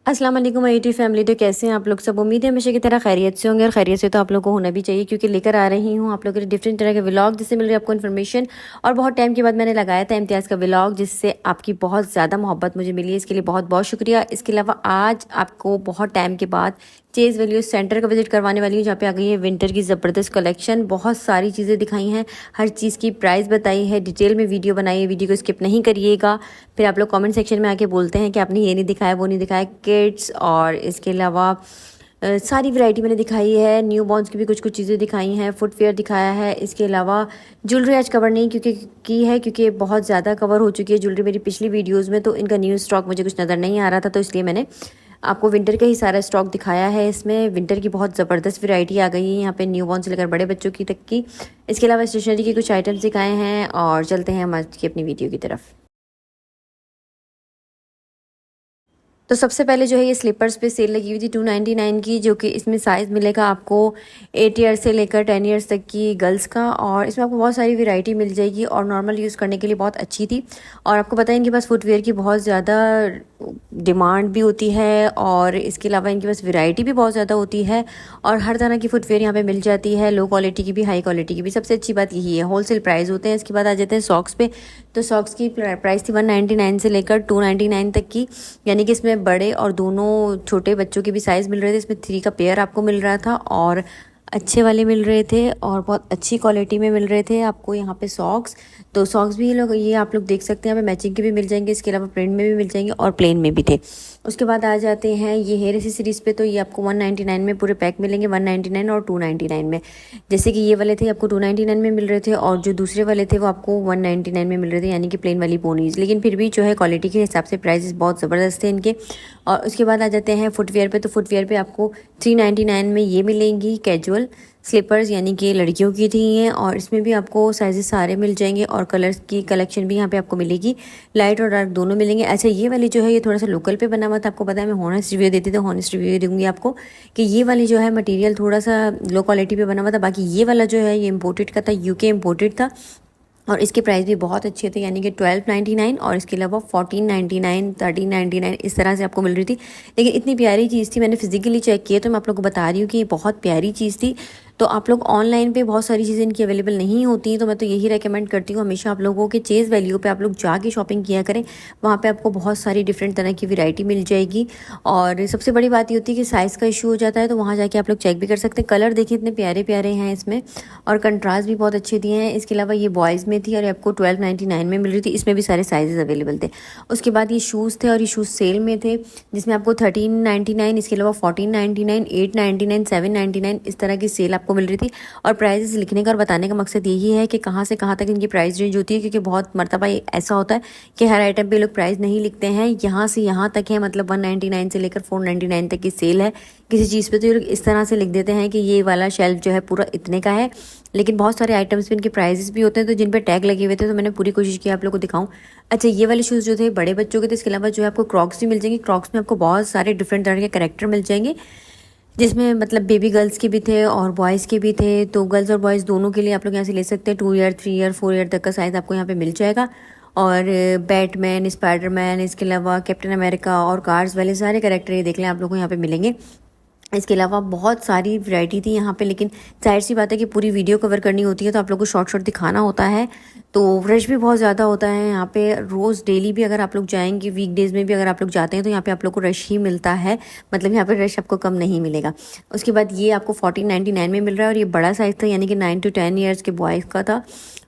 अस्सलाम वालेकुम YouTube family. तो कैसे हैं आप लोग सब? उम्मीद है हमेशा की तरह खैरियत से होंगे, और खैरियत से तो आप लोग को होना भी चाहिए, क्योंकि लेकर आ रही हूँ आप लोगों के डिफरेंट तरह के व्लॉग जिससे मिल रही है आपको इन्फॉर्मेशन। और बहुत टाइम के बाद मैंने लगाया था इम्तियाज़ का व्लॉग, जिससे आपकी बहुत ज़्यादा मोहब्बत मुझे मिली है, इसके लिए बहुत बहुत शुक्रिया। इसके अलावा आज आपको बहुत टाइम के बाद चेज़ वैल्यू सेंटर का विजिट करवाने वाली हूँ, जहाँ पे आ गई है विंटर की ज़बरदस्त कलेक्शन। बहुत सारी चीज़ें दिखाई हैं, हर चीज़ की प्राइस बताई है, डिटेल में वीडियो बनाई है, वीडियो को स्किप नहीं करिएगा। फिर आप लोग कमेंट सेक्शन में आके बोलते हैं कि आपने ये नहीं दिखाया, वो नहीं दिखाया। किड्स और इसके अलावा सारी वैरायटी मैंने दिखाई है। न्यू बॉर्न्स की भी कुछ कुछ चीज़ें दिखाई हैं, फुटवेयर दिखाया है। इसके अलावा ज्वेलरी आज कवर नहीं क्योंकि बहुत ज़्यादा कवर हो चुकी है ज्वेलरी मेरी पिछली वीडियोज़ में, तो इनका न्यू स्टॉक मुझे कुछ नज़र नहीं आ रहा था, तो इसलिए मैंने आपको विंटर का ही सारा स्टॉक दिखाया है। इसमें विंटर की बहुत ज़बरदस्त वैरायटी आ गई है यहाँ पे, न्यू बॉर्न से लेकर बड़े बच्चों की तक की। इसके अलावा स्टेशनरी के कुछ आइटम्स दिखाए हैं, और चलते हैं हम आज की अपनी वीडियो की तरफ। तो सबसे पहले जो है ये स्लीपर्स पे सेल लगी हुई थी 299 की, जो कि इसमें साइज़ मिलेगा आपको 8 ईयर्स से लेकर 10 ईयर्स तक की गर्ल्स का। और इसमें आपको बहुत सारी वैरायटी मिल जाएगी, और नॉर्मल यूज़ करने के लिए बहुत अच्छी थी। और आपको पता है इनके पास फुटवेयर की बहुत ज़्यादा डिमांड भी होती है, और इसके अलावा इनके पास वैरायटी भी बहुत ज़्यादा होती है, और हर तरह की फुटवेयर यहाँ पे मिल जाती है, लो क्वालिटी की भी हाई क्वालिटी की भी। सबसे अच्छी बात यही है, होलसेल प्राइस होते हैं। इसके बाद आ जाते हैं सॉक्स पे। तो सॉक्स की प्राइस थी 199 से लेकर 299 तक की, यानी कि इसमें बड़े और दोनों छोटे बच्चों के भी साइज़ मिल रहे थे। इसमें 3 का पेयर आपको मिल रहा था, और अच्छे वाले मिल रहे थे, और बहुत अच्छी क्वालिटी में मिल रहे थे आपको यहाँ पे सॉक्स। तो सॉक्स भी ये आप लोग देख सकते हैं, यहाँ पे मैचिंग के भी मिल जाएंगे, इसके अलावा प्रिंट में भी मिल जाएंगे, और प्लेन में भी थे। उसके बाद आ जाते हैं ये हेयर एसेसरीज़ पे। तो ये आपको 199 में पूरे पैक मिलेंगे, 199 और 299 में। जैसे कि ये वाले थे आपको 299 में मिल रहे थे, और जो दूसरे वाले थे वो आपको 199 में मिल रहे थे, यानी कि प्लेन वाली पोनीज़। लेकिन फिर भी जो है क्वालिटी के हिसाब से प्राइसेस बहुत ज़बरदस्त थे इनके। और उसके बाद आ जाते हैं फुटवेयर पे। तो फुटवेयर पे आपको 399 में ये मिलेंगी कैजुअल स्लीपर्स, यानी कि लड़कियों की थी ये। और इसमें भी आपको साइजेस सारे मिल जाएंगे, और कलर्स की कलेक्शन भी यहाँ पे आपको मिलेगी, लाइट और डार्क दोनों मिलेंगे। अच्छा, ये वाली जो है ये थोड़ा सा लोकल पे बना हुआ था, आपको पता है मैं हॉनेस्ट रिव्यू देती, तो हॉनेस्ट रिव्यू दूंगी आपको कि ये वाली जो है मटेरियल थोड़ा सा लो क्वालिटी पे बना हुआ था। बाकी ये वाला जो है ये इम्पोर्टेड का था, यूके इम्पोर्टेड था, और इसके प्राइस भी बहुत अच्छे थे, यानी कि 1299 और इसके अलावा 1499, 1399 इस तरह से आपको मिल रही थी। लेकिन इतनी प्यारी चीज़ थी, मैंने फिजिकली चेक किया तो मैं आप लोगों को बता रही हूँ कि ये बहुत प्यारी चीज़ थी। तो आप लोग ऑनलाइन पे बहुत सारी चीज़ें इनकी अवेलेबल नहीं होती, तो मैं तो यही रेकमेंड करती हूँ हमेशा आप लोगों के चेज़ वैल्यू पे आप लोग जाके शॉपिंग किया करें। वहाँ पे आपको बहुत सारी डिफरेंट तरह की वैरायटी मिल जाएगी। और सबसे बड़ी बात ये होती है कि साइज़ का इशू हो जाता है, तो वहाँ जाके आप लोग चेक भी कर सकते हैं। कलर देखिए इतने प्यारे प्यारे हैं इसमें, और कंट्रास्ट भी बहुत अच्छे दिए हैं। इसके अलावा ये बॉयज़ में थी, और आपको 1299 में मिल रही थी। इसमें भी सारे साइजेस अवेलेबल थे। उसके बाद ये शूज़ थे, और ये शूज़ सेल में थे, जिसमें आपको 1399, इसके अलावा 1499, 899, 799 इस तरह की सेल आपको मिल रही थी। और प्राइजेस लिखने का और बताने का मकसद यही है कि कहाँ से कहाँ तक इनकी प्राइस रेंज होती है, क्योंकि बहुत मरतबा ऐसा होता है कि हर आइटम पे लोग प्राइस नहीं लिखते हैं। यहाँ से यहाँ तक है, मतलब 199 से लेकर 499 तक की सेल है किसी चीज़ पे, तो ये लोग इस तरह से लिख देते हैं कि ये वाला शेल्फ जो है पूरा इतने का है। लेकिन बहुत सारे आइटम्स पे इनके प्राइजेस भी होते हैं, तो जिन पे टैग लगे हुए थे, तो मैंने पूरी कोशिश की आप लोग को दिखाऊं। अच्छा, ये वाले शूज़ जो थे बड़े बच्चों के थे। इसके अलावा जो है आपको क्रॉक्स भी मिल जाएंगे। क्रॉक्स में आपको बहुत सारे डिफरेंट तरह के कैरेक्टर मिल जाएंगे, जिसमें मतलब बेबी गर्ल्स के भी थे और बॉयज़ के भी थे। तो गर्ल्स और बॉयज़ दोनों के लिए आप लोग यहाँ से ले सकते हैं। 2 ईयर, 3 ईयर, 4 ईयर तक का साइज़ आपको यहाँ पे मिल जाएगा। और बैटमैन, स्पाइडरमैन, इसके अलावा कैप्टन अमेरिका और कार्स वाले सारे कैरेक्टर ये देख लें, आप लोगों को यहाँ पे मिलेंगे। इसके अलावा बहुत सारी वैरायटी थी यहाँ पे, लेकिन जाहिर सी बात है कि पूरी वीडियो कवर करनी होती है, तो आप लोग को शॉर्ट शॉर्ट दिखाना होता है। तो रश भी बहुत ज़्यादा होता है यहाँ पे। रोज़ डेली भी अगर आप लोग जाएंगे, वीकडेज़ में भी अगर आप लोग जाते हैं, तो यहाँ पे आप लोग को रश ही मिलता है, मतलब यहाँ पे रश आपको कम नहीं मिलेगा। उसके बाद ये आपको 1499 में मिल रहा है, और ये बड़ा साइज़ था, यानी कि 9 to 10 ईयर्स के बॉयज़ का था।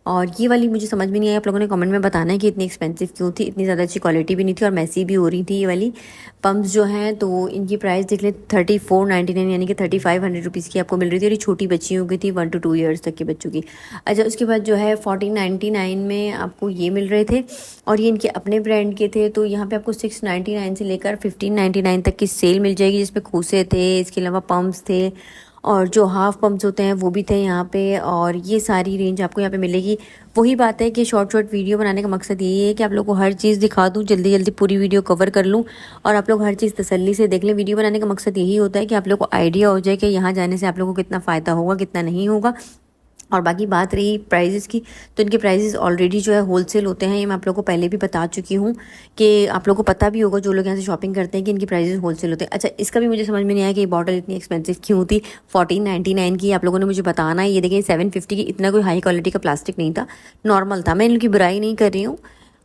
और ये वाली मुझे समझ में नहीं आई, आप लोगों ने कमेंट में बताना है कि इतनी एक्सपेंसिव क्यों थी। इतनी ज़्यादा अच्छी क्वालिटी भी नहीं थी, और मैसी भी हो रही थी ये वाली पम्प्स जो हैं। तो इनकी प्राइस देख लें 3499, यानी कि 3500 रुपीज़ की आपको मिल रही थी, और ये छोटी बच्चियों की थी, 1 to 2 ईयर्स तक की बच्चों की। अच्छा, उसके बाद जो है 1499 में आपको ये मिल रहे थे, और ये इनके अपने ब्रांड के थे। तो यहाँ पे आपको 699 से लेकर 1599 तक की सेल मिल जाएगी, जिसमें खूसे थे, इसके अलावा पम्प्स थे, और जो हाफ पम्प्स होते हैं वो भी थे यहाँ पे। और ये सारी रेंज आपको यहाँ पे मिलेगी। वही बात है कि शॉर्ट शॉर्ट वीडियो बनाने का मकसद यही है कि आप लोग को हर चीज़ दिखा दूँ, जल्दी जल्दी पूरी वीडियो कवर कर लूँ, और आप लोग हर चीज़ तसल्ली से देख लें। वीडियो बनाने का मकसद यही होता है कि आप लोग को आइडिया हो जाए कि यहाँ जाने से आप लोग को कितना फ़ायदा होगा, कितना नहीं होगा। और बाकी बात रही प्राइजेस की, तो इनके प्राइजेस ऑलरेडी जो है होलसेल होते हैं। ये मैं आप लोगों को पहले भी बता चुकी हूँ कि आप लोगों को पता भी होगा जो लोग यहाँ से शॉपिंग करते हैं कि इनकी प्राइजेस होलसेल होते हैं। अच्छा, इसका भी मुझे समझ में नहीं आया कि ये बॉटल इतनी एक्सपेंसिव क्यों थी। 1499 की आप लोगों ने मुझे बताना है। ये देखिए 750 की, इतना कोई हाई क्वालिटी का प्लास्टिक नहीं था, नॉर्मल था। मैं इनकी बुराई नहीं कर रही हूँ।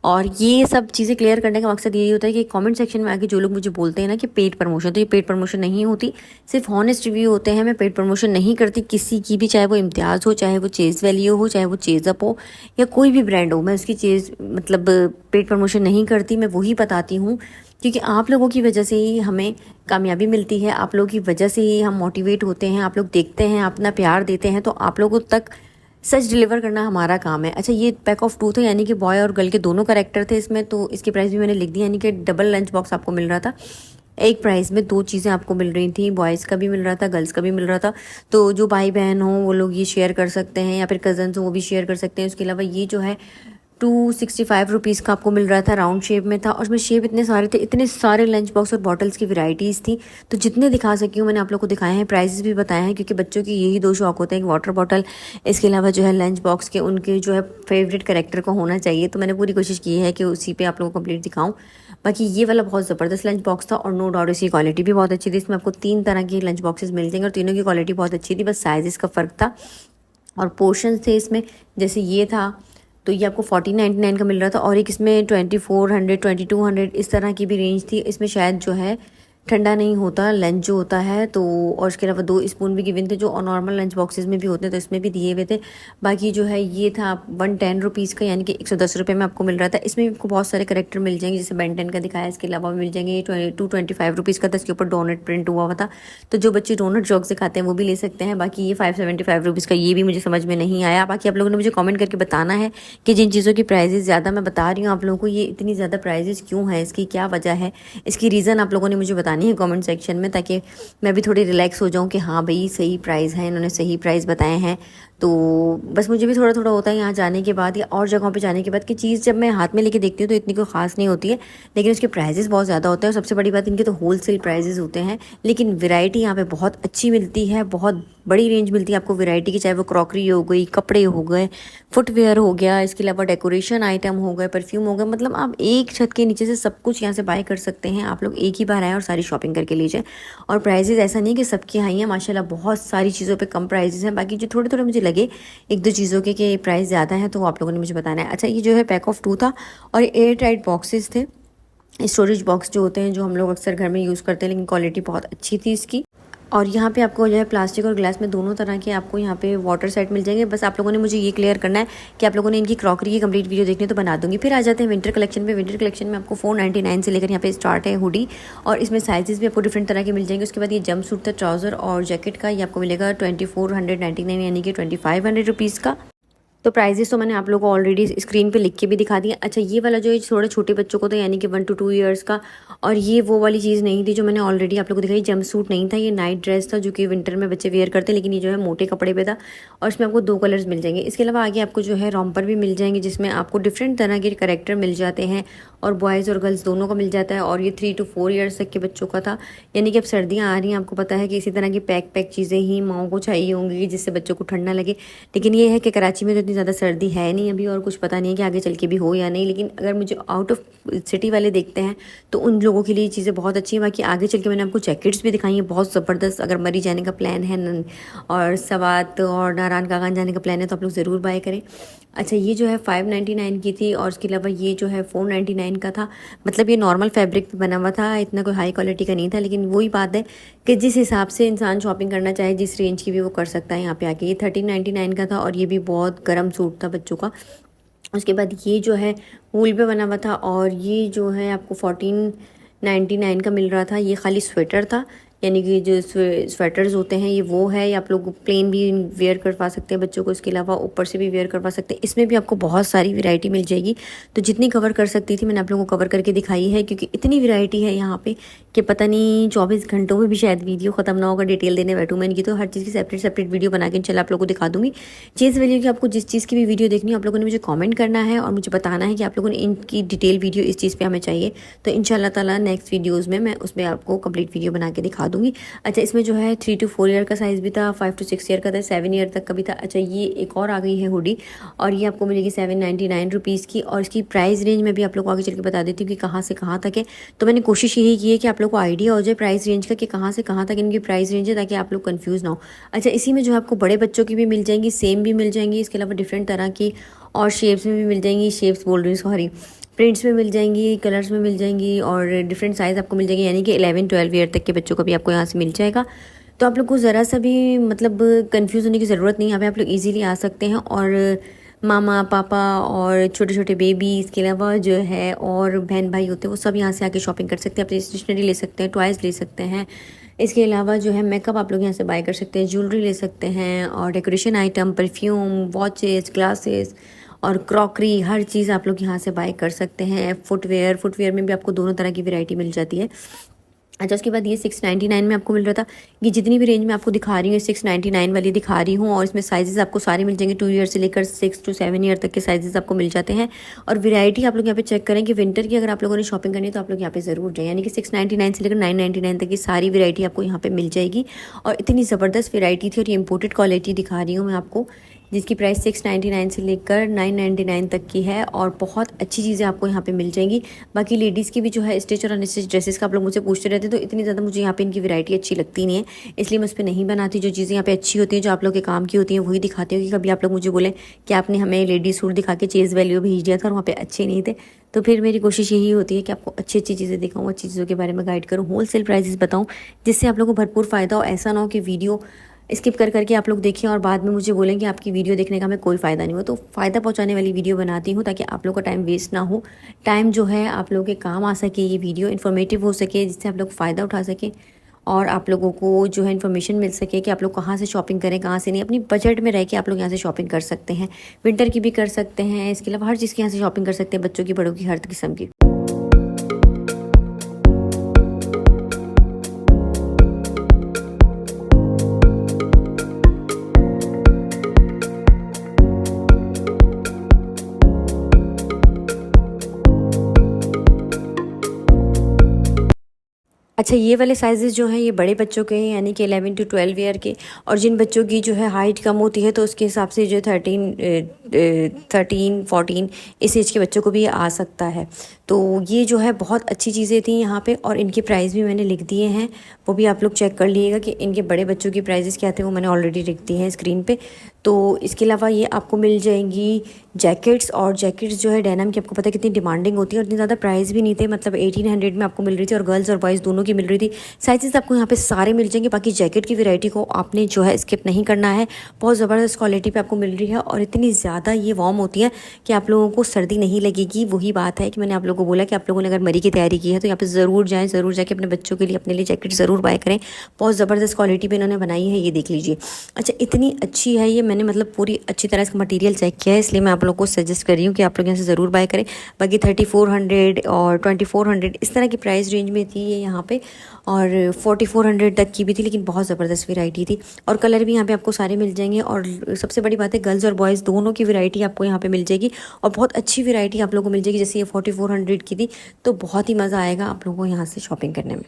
और ये सब चीज़ें क्लियर करने का मकसद यही होता है कि कमेंट सेक्शन में आके जो लोग मुझे बोलते हैं ना कि पेड प्रमोशन, तो ये पेड प्रमोशन नहीं होती, सिर्फ हॉनेस्ट रिव्यू होते हैं। मैं पेड प्रमोशन नहीं करती किसी की भी, चाहे वो इम्तियाज़ हो, चाहे वो चेज़ वैल्यू हो, चाहे वो चेज़अप हो, या कोई भी ब्रांड हो। मैं उसकी चीज़ मतलब पेड प्रमोशन नहीं करती। मैं वही बताती हूँ क्योंकि आप लोगों की वजह से ही हमें कामयाबी मिलती है, आप लोगों की वजह से ही हम मोटिवेट होते हैं। आप लोग देखते हैं, अपना प्यार देते हैं, तो आप लोगों तक सच डिलीवर करना हमारा काम है। अच्छा, ये पैक ऑफ 2 थे, यानी कि बॉय और गर्ल के दोनों कैरेक्टर थे इसमें, तो इसकी प्राइस भी मैंने लिख दी, यानी कि डबल लंच बॉक्स आपको मिल रहा था। एक प्राइस में 2 चीज़ें आपको मिल रही थी, बॉयज़ का भी मिल रहा था, गर्ल्स का भी मिल रहा था। तो जो भाई बहन हो वो लोग ये शेयर कर सकते हैं, या फिर कज़न्स हो वो भी शेयर कर सकते हैं। उसके अलावा ये जो है 265 रुपीज़ का आपको मिल रहा था, राउंड शेप में था, और उसमें शेप इतने सारे थे, इतने सारे लंच बॉक्स और बॉटल्स की वैरायटीज़ थी। तो जितने दिखा सकी हूँ मैंने आप लोग को दिखाए हैं, प्राइसेस भी बताए हैं, क्योंकि बच्चों की यही 2 शौक होते हैं, एक वाटर बॉटल, इसके अलावा जो है लंच बॉक्स के उनके जो है फेवरेट कैरेक्टर को होना चाहिए। तो मैंने पूरी कोशिश की है कि उसी पे आप लोगों को कंप्लीट दिखाऊँ। बाकी ये वाला बहुत ज़बरदस्त लंच बॉक्स था, और नो डाउट इसकी क्वालिटी भी बहुत अच्छी थी। इसमें आपको 3 तरह के लंच बॉक्सेस मिल जाएंगे और तीनों की क्वालिटी बहुत अच्छी थी, बस साइज़ का फ़र्क था। और पोर्शंस थे इसमें, जैसे ये था तो ये आपको 1499 का मिल रहा था, और एक इसमें 2400 2200 इस तरह की भी रेंज थी। इसमें शायद जो है ठंडा नहीं होता लंच जो होता है, तो और इसके अलावा 2 स्पून भी गिवन थे जो नॉर्मल लंच बॉक्सेस में भी होते हैं, तो इसमें भी दिए हुए थे। बाकी जो है ये था 110 रुपीज़ का, यानी कि 110 रुपये में आपको मिल रहा था। इसमें आपको बहुत सारे करेक्टर मिल जाएंगे, जैसे बेन 10 का दिखाया, इसके अलावा भी मिल जाएंगे। ये 225 रुपीज़ का था, इसके ऊपर डोनट प्रिंट हुआ हुआ था, तो जो बच्चे डोनट जॉक से खाते हैं वो भी ले सकते हैं। बाकी ये 575 रुपीज़ का, ये भी मुझे समझ में नहीं आया। बाकी आप लोगों ने मुझे कॉमेंट करके बताना है कि जिन चीज़ों की प्राइजेज़ ज़्यादा मैं बता रही हूँ आप लोगों को, ये इतनी ज़्यादा प्राइजेज़ क्यों है, इसकी क्या वजह है, इसकी रीज़न आप लोगों ने मुझे बतानी है कमेंट सेक्शन में, ताकि मैं भी थोड़ी रिलैक्स हो जाऊं कि हाँ भाई सही प्राइस है, इन्होंने सही प्राइस बताए हैं। तो बस मुझे भी थोड़ा थोड़ा होता है यहाँ जाने के बाद या और जगहों पे जाने के बाद कि चीज़ जब मैं हाथ में लेके देखती हूँ तो इतनी कोई ख़ास नहीं होती है, लेकिन उसके प्राइजेस बहुत ज़्यादा होते हैं। और सबसे बड़ी बात, इनके तो होलसेल प्राइजेस होते हैं, लेकिन वैरायटी यहाँ पे बहुत अच्छी मिलती है, बहुत बड़ी रेंज मिलती है आपको वैरायटी की, चाहे वो क्रॉकरी हो गई, कपड़े हो गए, फुटवेयर हो गया, इसके अलावा डेकोरेशन आइटम हो गए, परफ्यूम हो गए, मतलब आप एक छत के नीचे से सब कुछ यहाँ से बाय कर सकते हैं। आप लोग एक ही बार आएँ और सारी शॉपिंग करके लीजिए। और प्राइजेस ऐसा नहीं कि सबकी हाई हैं, माशाल्लाह बहुत सारी चीज़ों पे कम प्राइजेस हैं। बाकी जो थोड़े थोड़े मुझे लगे 1-2 चीज़ों के कि प्राइस ज़्यादा है, तो आप लोगों ने मुझे बताना है। अच्छा, ये जो है पैक ऑफ 2 था, और एयर टाइट बॉक्सेस थे, स्टोरेज बॉक्स जो होते हैं जो हम लोग अक्सर घर में यूज़ करते हैं, लेकिन क्वालिटी बहुत अच्छी थी इसकी। और यहाँ पे आपको जो है प्लास्टिक और ग्लास में दोनों तरह के आपको यहाँ पे वाटर सेट मिल जाएंगे। बस आप लोगों ने मुझे ये क्लियर करना है कि आप लोगों ने इनकी क्रॉकरी की कंप्लीट वीडियो देखनी है तो बना दूंगी। फिर आ जाते हैं विंटर कलेक्शन पे। विंटर कलेक्शन में आपको 499 से लेकर यहाँ पे स्टार्ट है हुडी, और इसमें साइजेस भी आपको डिफरेंट तरह के मिल जाएंगे। उसके बाद ये जंप सूट था ट्राउज़र और जैकेट का, ये आपको मिलेगा 2499 यानी कि 2500 रुपीज़ का। तो प्राइजेस तो मैंने आप लोगों को ऑलरेडी स्क्रीन पे लिख के भी दिखा दिया। अच्छा, ये वाला जो है थोड़े छोटे बच्चों को था, यानी कि 1 to 2 ईयर्स का, और ये वो वाली चीज़ नहीं थी जो मैंने ऑलरेडी आप लोगों को दिखाई, जंप सूट नहीं था, ये नाइट ड्रेस था जो कि विंटर में बच्चे वेयर करते हैं, लेकिन ये जो है मोटे कपड़े पे था, और इसमें आपको 2 कलर्स मिल जाएंगे। इसके अलावा आगे आपको जो है रॉम्पर भी मिल जाएंगे, जिसमें आपको डिफरेंट तरह के कैरेक्टर मिल जाते हैं, और बॉयज़ और गर्ल्स दोनों का मिल जाता है। और ये 3 to 4 ईयर्स तक के बच्चों का था, यानी कि अब सर्दियाँ आ रही हैं, आपको पता है कि इसी तरह की पैक चीज़ें ही माओ को चाहिए होंगी जिससे बच्चों को ठंड ना लगे। लेकिन ये है कि कराची में तो इतनी ज़्यादा सर्दी है नहीं अभी, और कुछ पता नहीं है कि आगे चल के भी हो या नहीं, लेकिन अगर मुझे आउट ऑफ सिटी वाले देखते हैं तो उन लोगों के लिए चीज़ें बहुत अच्छी हैं। बाकी आगे चल के मैंने आपको जैकेट्स भी दिखाई हैं बहुत ज़बरदस्त। अगर मरी जाने का प्लान है और सवात और नारायण कागान जाने का प्लान है तो आप लोग ज़रूर बाय करें। अच्छा, ये जो है 599 की थी, और उसके अलावा ये जो है 499 का था। मतलब ये नॉर्मल फैब्रिक पे बना हुआ था, इतना कोई हाई क्वालिटी का नहीं था, लेकिन वही बात है कि जिस हिसाब से इंसान शॉपिंग करना चाहे, जिस रेंज की भी वो कर सकता है यहाँ पे आके। ये 1399 का था, और ये भी बहुत गर्म सूट था बच्चों का। उसके बाद ये जो है वूल पे बना हुआ था, और ये जो है आपको 1499 का मिल रहा था। ये खाली स्वेटर था, यानी कि जो स्वेटर्स होते हैं ये वो है, या आप लोग प्लेन भी वेयर करवा सकते हैं बच्चों को, इसके अलावा ऊपर से भी वेयर करवा सकते हैं। इसमें भी आपको बहुत सारी वैरायटी मिल जाएगी, तो जितनी कवर कर सकती थी मैंने आप लोगों को कवर करके दिखाई है, क्योंकि इतनी वैरायटी है यहाँ पे कि पता नहीं 24 घंटों में भी शायद वीडियो ख़त्म ना होगा। डिटेल देने बैठूँ मैं इनकी, तो हर चीज़ की सेपरेट वीडियो बना के इंशाल्लाह आप लोगों को दिखा दूँगी। चीज़ वैल्यू की आपको जिस चीज़ की भी वीडियो देखनी है आप लोगों ने मुझे कॉमेंट करना है और मुझे बताना है कि आप लोगों ने इनकी डिटेल वीडियो इस चीज़ पर हमें चाहिए, तो इंशाल्लाह ताला नेक्स्ट वीडियोज़ में मैं उसमें आपको कंप्लीट वीडियो बना के दिखा दूंगी। अच्छा, इसमें जो है 3 to 4 ईयर का साइज़ भी था, 5 to 6 ईयर का था, 7 ईयर तक का भी था। अच्छा, ये एक और आ गई है हुडी और ये आपको मिलेगी 799 रुपीज़ की। और इसकी प्राइस रेंज में भी आप लोग को आगे चल के बता देती हूँ कि कहाँ से कहाँ तक है। तो मैंने कोशिश यही की है कि आप लोग को आइडिया हो जाए प्राइस रेंज का कि कहाँ से कहाँ तक इनकी प्राइस रेंज है, ताकि आप लोग कंफ्यूज ना हो। अच्छा, इसी में जो है आपको बड़े बच्चों की भी मिल जाएंगी, सेम भी मिल जाएंगी, इसके अलावा डिफरेंट तरह की और शेप्स में भी मिल जाएंगी, शेप्स बोल रही हूँ सॉरी, प्रिंट्स में मिल जाएंगी, कलर्स में मिल जाएंगी और डिफरेंट साइज़ आपको मिल जाएंगे, यानी कि 11-12 ईयर तक के बच्चों का भी आपको यहाँ से मिल जाएगा। तो आप लोग को ज़रा सा भी मतलब कंफ्यूज होने की ज़रूरत नहीं है। यहाँ पे आप लोग इजीली आ सकते हैं और मामा पापा और छोटे छोटे बेबी, इसके अलावा जो है और बहन भाई होते हैं, वो सब यहाँ से आके शॉपिंग कर सकते हैं, अपनी स्टेशनरी ले सकते हैं, टॉयज़ ले सकते हैं। इसके अलावा जो है मेकअप आप लोग यहाँ से बाय कर सकते हैं, ज्वेलरी ले सकते हैं और decoration item, perfume, watches, glasses और क्रॉकरी, हर चीज़ आप लोग यहाँ से बाय कर सकते हैं। फुटवेयर में भी आपको दोनों तरह की वैरायटी मिल जाती है। अच्छा, उसके बाद ये 699 में आपको मिल रहा था। ये जितनी भी रेंज में आपको दिखा रही हूँ 699 वाली दिखा रही हूँ और इसमें साइजेस आपको सारे मिल जाएंगे, 2 ईयर से लेकर 6 to 7 ईयर तक के साइजेस आपको मिल जाते हैं। और वैरायटी आप लोग यहाँ पे चेक करें कि विंटर की अगर आप लोगों ने शॉपिंग करनी है तो आप लोग यहाँ पे ज़रूर जाएं, यानी कि 699 से लेकर 999 तक की सारी वैरायटी आपको यहाँ पे मिल जाएगी। और इतनी ज़बरदस्त वैरायटी थी और ये इम्पोर्टेड क्वालिटी दिखा रही हूँ मैं आपको, जिसकी प्राइस 699 से लेकर 999 तक की है और बहुत अच्छी चीज़ें आपको यहाँ पे मिल जाएंगी। बाकी लेडीज़ की भी जो है स्टिच और अनस्टिच ड्रेसेस का आप लोग मुझसे पूछते रहते हैं, तो इतनी ज़्यादा मुझे यहाँ पे इनकी वैरायटी अच्छी लगती नहीं है, इसलिए मैं उस पर नहीं बनाती। जो चीज़ें यहाँ पे अच्छी होती हैं, जो आप लोग के काम की होती हैं, वही दिखाती हूँ। कि कभी आप लोग मुझे बोलें कि आपने हमें लेडीज सूट दिखा के चेज़ वैल्यू भेज दिया था और वहाँ पे अच्छे नहीं थे, तो फिर मेरी कोशिश यही होती है कि आपको अच्छी अच्छी चीज़ें दिखाऊँ, अच्छी चीज़ों के बारे में गाइड करूँ, होलसेल प्राइसेस बताऊँ, जिससे आप लोगों को भरपूर फ़ायदा हो। ऐसा ना हो कि वीडियो स्किप कर करके आप लोग देखिए और बाद में मुझे बोलें कि आपकी वीडियो देखने का हमें कोई फ़ायदा नहीं हो। तो फ़ायदा पहुंचाने वाली वीडियो बनाती हूँ ताकि आप लोग का टाइम वेस्ट ना हो, टाइम जो है आप लोगों के काम आ सके, ये वीडियो इन्फॉर्मेटिव हो सके, जिससे आप लोग फ़ायदा उठा सकें और आप लोगों को जो है इन्फॉर्मेशन मिल सके कि आप लोग कहाँ से शॉपिंग करें, कहाँ से नहीं। अपनी बजट में रह के आप लोग यहाँ से शॉपिंग कर सकते हैं, विंटर की भी कर सकते हैं, इसके अलावा हर चीज़ की यहाँ से शॉपिंग कर सकते हैं, बच्चों की, बड़ों की, हर किस्म की। अच्छा, ये वाले साइज़ेस जो हैं ये बड़े बच्चों के हैं, यानी कि 11 to 12 ईयर के। और जिन बच्चों की जो है हाइट कम होती है तो उसके हिसाब से जो 13-14 इस एज के बच्चों को भी आ सकता है। तो ये जो है बहुत अच्छी चीज़ें थी यहाँ पे और इनके प्राइस भी मैंने लिख दिए हैं, वो भी आप लोग चेक कर लीजिएगा कि इनके बड़े बच्चों की प्राइजेस क्या थे, वो मैंने ऑलरेडी लिख दिए हैं स्क्रीन पे। तो इसके अलावा ये आपको मिल जाएंगी जैकेट्स, और जैकेट्स जो है डेनिम की आपको पता है कितनी डिमांडिंग होती है और इतनी ज़्यादा प्राइस भी नहीं थे, मतलब 1800 में आपको मिल रही थी और गर्ल्स और बॉयज़ दोनों की मिल रही थी। साइजेस आपको यहाँ पे सारे मिल जाएंगे। बाकी जैकेट की वैरायटी को आपने जो है स्किप नहीं करना है, बहुत ज़बरदस्त क्वालिटी पे आपको मिल रही है और इतनी ज़्यादा ये वार्म होती है कि आप लोगों को सर्दी नहीं लगेगी। वही बात है कि मैंने आप लोगों को बोला कि आप लोगों ने अगर मरी की तैयारी की है तो यहाँ पे ज़रूर जाएँ, ज़रूर जाके अपने बच्चों के लिए, अपने लिए जैकेट ज़रूर बाय करें। बहुत ज़बरदस्त क्वालिटी पे इन्होंने बनाई है, ये देख लीजिए। अच्छा, इतनी अच्छी है ये, मैंने मतलब पूरी अच्छी तरह इसका मटेरियल चेक किया है, इसलिए मैं आप लोगों को सजेस्ट कर रही हूँ कि आप लोग यहाँ से ज़रूर बाय करें। बाकी 3400 और 2400 इस तरह की प्राइस रेंज में थी ये यहाँ पे, और 4400 तक की भी थी, लेकिन बहुत ज़बरदस्त वैरायटी थी और कलर भी यहाँ पे आपको सारे मिल जाएंगे। और सबसे बड़ी बात है, गर्ल्स और बॉयज़ दोनों की वैरायटी आपको यहाँ पे मिल जाएगी और बहुत अच्छी वैरायटी आप लोगों को मिल जाएगी। जैसे ये 4400 की थी, तो बहुत ही मज़ा आएगा आप लोगों को यहाँ से शॉपिंग करने में।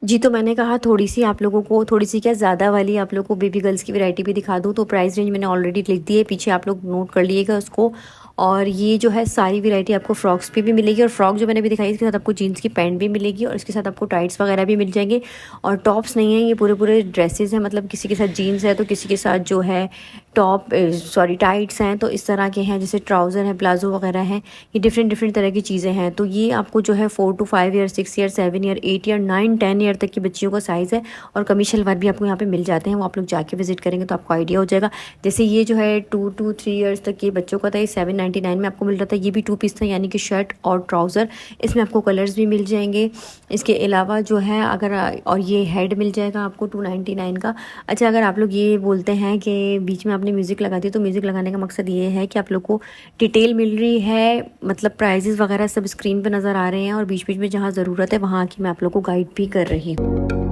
जी, तो मैंने कहा थोड़ी सी आप लोगों को, थोड़ी सी क्या ज़्यादा वाली आप लोगों को बेबी गर्ल्स की वैरायटी भी दिखा दूँ। तो प्राइस रेंज मैंने ऑलरेडी लिख दी है, पीछे आप लोग नोट कर लीजिएगा उसको। और ये जो है सारी वैरायटी आपको फ्रॉक्स पे भी मिलेगी, और फ्रॉक जो मैंने भी दिखाई इसके साथ आपको जीन्स की पैंट भी मिलेगी और इसके साथ आपको टाइट्स वगैरह भी मिल जाएंगे। और टॉप्स नहीं है, ये पूरे पूरे ड्रेसेस हैं, मतलब किसी के साथ जीन्स है तो किसी के साथ जो है टॉप टाइट्स हैं, तो इस तरह के हैं, जैसे ट्राउज़र है, प्लाजो वगैरह हैं, ये डिफरेंट तरह की चीज़ें हैं। तो ये आपको जो है 4 to 5 year, 6 year, 7 year, 8 year, 9, 10 year तक की बच्चियों का साइज़ है। और कमी शलवार भी आपको यहाँ पे मिल जाते हैं, वो आप लोग जाके विजिट करेंगे तो आपको आइडिया हो जाएगा। जैसे ये जो है 2 to 3 ईयर्स तक के बच्चों का था, ये 799 में आपको मिल रहा था। ये भी 2 पीस था, यानी कि शर्ट और ट्राउज़र, इसमें आपको कलर्स भी मिल जाएंगे। इसके अलावा जो है अगर, और ये हेड मिल जाएगा आपको 299 का। अच्छा, अगर आप लोग ये बोलते हैं कि बीच में आपने आपने म्यूज़िक लगा दी, तो म्यूज़िक लगाने का मकसद ये है कि आप लोग को डिटेल मिल रही है, मतलब प्राइजेज़ वगैरह सब स्क्रीन पे नज़र आ रहे हैं और बीच-बीच में जहाँ ज़रूरत है वहाँ की मैं आप लोग को गाइड भी कर रही हूँ।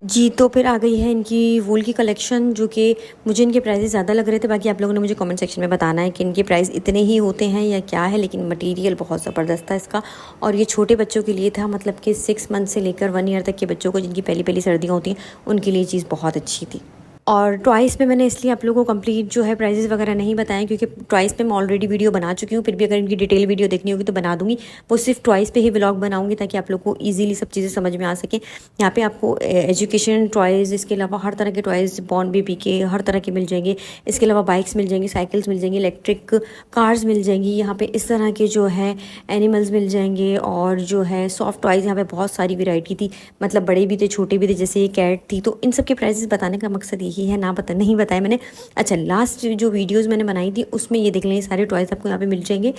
जी, तो फिर आ गई है इनकी वूल की कलेक्शन, जो कि मुझे इनके प्राइसेस ज़्यादा लग रहे थे। बाकी आप लोगों ने मुझे कमेंट सेक्शन में बताना है कि इनके प्राइस इतने ही होते हैं या क्या है, लेकिन मटेरियल बहुत ज़बरदस्त था इसका। और ये छोटे बच्चों के लिए था, मतलब कि 6 मंथ से लेकर 1 ईयर तक के बच्चों को, जिनकी पहली सर्दियाँ होती हैं, उनके लिए चीज़ बहुत अच्छी थी। और ट्वाइस में मैंने इसलिए आप लोगों को कंप्लीट जो है प्राइजेस वगैरह नहीं बताएं, क्योंकि ट्वाइस पे मैं ऑलरेडी वीडियो बना चुकी हूँ। फिर भी अगर इनकी डिटेल वीडियो देखनी होगी तो बना दूँगी। वो सिर्फ ट्वाइस पे ही व्लॉग बनाऊँगी ताकि आप लोग को ईजिली सब चीज़ें समझ में आ सकें। यहाँ पे आपको एजुकेशन टॉयज़, इसके अलावा हर तरह के टॉयज़, बॉर्न बेबी के हर तरह के मिल जाएंगे। इसके अलावा बाइक्स मिल जाएंगी, साइकिल्स मिल जाएंगी, इलेक्ट्रिक कार्स मिल जाएंगी। यहाँ पे इस तरह के जो है एनिमल्स मिल जाएंगे। और जो है सॉफ्ट टॉयज़, यहाँ पे बहुत सारी वेराइटी थी, मतलब बड़े भी थे छोटे भी थे, जैसे ये कैट थी। तो इन सब के प्राइजेस बताने का मकसद यही है, ना नहीं बताया मैंने। अच्छा, लास्ट जो वीडियोस मैंने बनाई थी उसमें ये देख लें, सारे टॉयज़ आपको यहाँ पे मिल जाएंगे,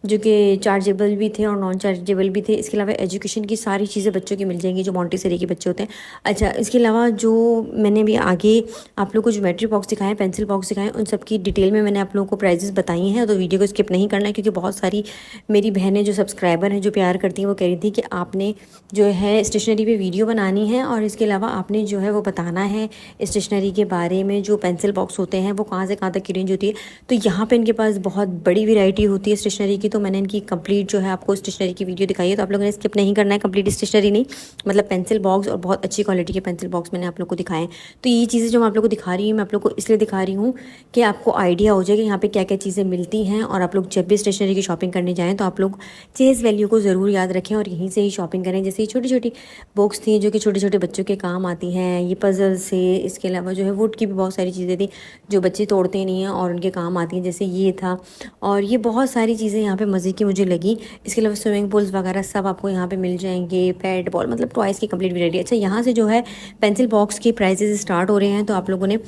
जो कि चार्जेबल भी थे और नॉन चार्जेबल भी थे। इसके अलावा एजुकेशन की सारी चीज़ें बच्चों की मिल जाएंगी, जो मोंटेसरी के बच्चे होते हैं। अच्छा, इसके अलावा जो मैंने भी आगे आप लोग को ज्योमेट्री बॉक्स दिखाएं, पेंसिल बॉक्स दिखाएं, उन सब की डिटेल में मैंने आप लोगों को प्राइजेस बताई हैं। तो वीडियो को स्किप नहीं करना है, क्योंकि बहुत सारी मेरी बहनें जो सब्सक्राइबर हैं, जो प्यार करती हैं, वो कह रही थी कि आपने जो है स्टेशनरी पर वीडियो बनानी है, और इसके अलावा आपने जो है वो बताना है स्टेशनरी के बारे में। जो पेंसिल बॉक्स होते हैं वो कहाँ से कहाँ तक की रेंज होती है। तो यहाँ पर इनके पास बहुत बड़ी वेराइटी होती है स्टेशनरी की। तो मैंने इनकी कंप्लीट जो है आपको स्टेशनरी की वीडियो दिखाई है, तो आप लोगों ने स्किप नहीं करना है। कंप्लीट स्टेशनरी नहीं, मतलब पेंसिल बॉक्स, और बहुत अच्छी क्वालिटी के पेंसिल बॉक्स मैंने आप लोग को दिखाए। तो ये चीज़ें जो मैं आप लोग को दिखा रही हूँ, मैं आप लोग को इसलिए दिखा रही हूँ कि आपको आइडिया हो जाए कि यहाँ पे क्या क्या चीज़ें मिलती हैं। और आप लोग जब भी स्टेशनरी की शॉपिंग करने जाएँ तो आप लोग चेज़ वैल्यू को ज़रूर याद रखें और यहीं से ही शॉपिंग करें। जैसे ये छोटी छोटी बुक्स थी जो कि छोटे छोटे बच्चों के काम आती हैं, ये पजल्स है। इसके अलावा जो है वुड की भी बहुत सारी चीज़ें थी जो बच्चे तोड़ते नहीं हैं और उनके काम आती हैं, जैसे ये था। और ये बहुत सारी चीज़ें यहाँ पे मज़े की मुझे लगी। इसके अलावा स्विमिंग पूल्स वगैरह सब आपको यहाँ पे मिल जाएंगे, पैड बॉल, मतलब टॉयज़ की कंप्लीट वैरायटी। अच्छा, यहाँ से जो है पेंसिल बॉक्स के प्राइजेस स्टार्ट हो रहे हैं, तो आप लोगों ने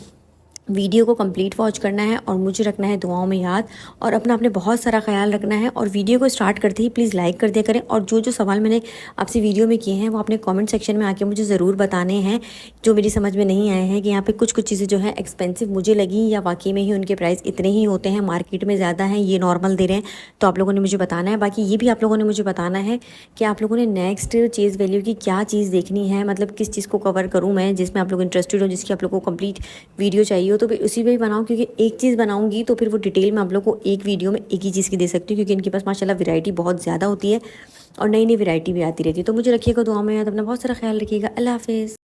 वीडियो को कंप्लीट वॉच करना है और मुझे रखना है दुआओं में याद, और अपना आपने बहुत सारा ख्याल रखना है। और वीडियो को स्टार्ट करते ही प्लीज़ लाइक कर दिया करें। और जो जो सवाल मैंने आपसे वीडियो में किए हैं वो आपने कमेंट सेक्शन में आके मुझे ज़रूर बताने हैं, जो मेरी समझ में नहीं आए हैं कि यहाँ पे कुछ चीज़ें जो है एक्सपेंसिव मुझे लगी, या वाकई में ही उनके प्राइस इतने ही होते हैं, मार्केट में ज़्यादा हैं, ये नॉर्मल दे रहे हैं। तो आप लोगों ने मुझे बताना है। बाकी ये भी आप लोगों ने मुझे बताना है कि आप लोगों ने नेक्स्ट चीज़ वैल्यू की क्या चीज़ देखनी है, मतलब किस चीज़ को कवर करूँ मैं, जिसमें आप लोग इंटरेस्टेड हो, जिसकी आप लोग को कंप्लीट वीडियो चाहिए हो, तो फिर उसी पर ही बनाऊँ। क्योंकि एक चीज़ बनाऊंगी तो फिर वो डिटेल में आप लोग को एक वीडियो में एक ही चीज़ की दे सकती हूँ, क्योंकि इनके पास माशाल्लाह वैरायटी बहुत ज़्यादा होती है और नई नई वैरायटी भी आती रहती है। तो मुझे रखिएगा दुआ में याद, अपना बहुत सारा ख्याल रखिएगा। अल्लाह हाफिज़।